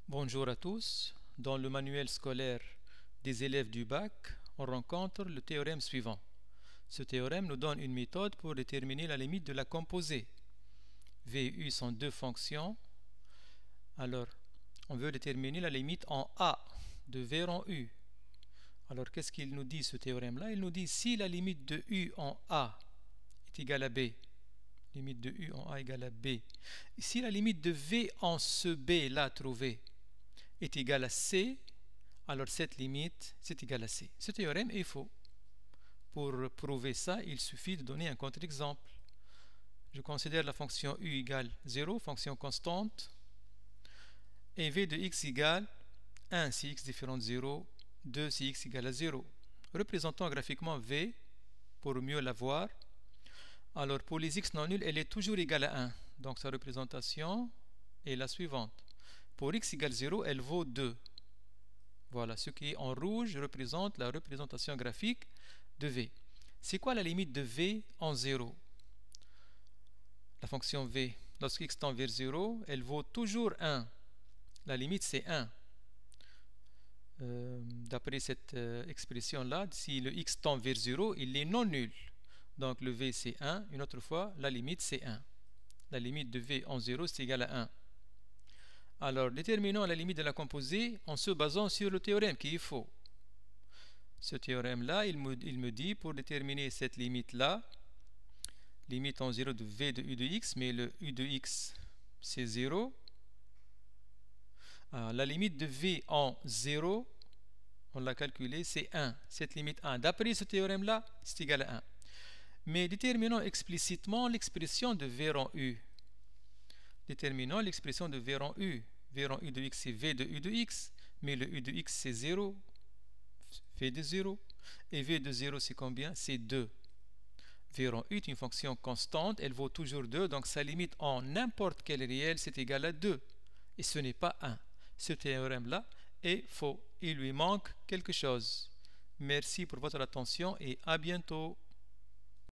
Bonjour à tous. Dans le manuel scolaire des élèves du bac, on rencontre le théorème suivant. Ce théorème nous donne une méthode pour déterminer la limite de la composée. V et U sont deux fonctions. Alors, on veut déterminer la limite en A de V en U. Alors, qu'est-ce qu'il nous dit ce théorème-là? Il nous dit si la limite de U en A est égale à B, limite de U en A égale à B, et si la limite de V en ce B là trouvé est égale à C, alors cette limite c'est égal à C. Ce théorème est faux. Pour prouver ça, il suffit de donner un contre-exemple. Je considère la fonction U égale 0, fonction constante, et V de x égale 1 si x différent de 0, 2 si x égale à 0. Représentons graphiquement V pour mieux la voir. Alors pour les x non nuls, elle est toujours égale à 1. Donc sa représentation est la suivante. Pour x égale 0, elle vaut 2. Voilà, ce qui est en rouge représente la représentation graphique de V. C'est quoi la limite de V en 0? La fonction V, lorsque x tend vers 0, elle vaut toujours 1. La limite c'est 1. D'après cette expression-là, si le x tend vers 0, il est non nul. Donc le V c'est 1. Une autre fois, la limite c'est 1. La limite de V en 0 c'est égal à 1. Alors, déterminons la limite de la composée en se basant sur le théorème qui est faux. Ce théorème-là, il me dit, pour déterminer cette limite-là, limite en 0 de V de U de x, mais le U de x, c'est 0. Alors, la limite de V en 0, on l'a calculé, c'est 1. Cette limite 1, d'après ce théorème-là, c'est égal à 1. Mais déterminons explicitement l'expression de V en U. Déterminons l'expression de V en U. V en U de x, c'est V de U de x, mais le U de x, c'est 0. V de 0. Et V de 0, c'est combien? C'est 2. V en U est une fonction constante, elle vaut toujours 2, donc sa limite en n'importe quel réel, c'est égal à 2. Et ce n'est pas 1. Ce théorème-là est faux. Il lui manque quelque chose. Merci pour votre attention et à bientôt.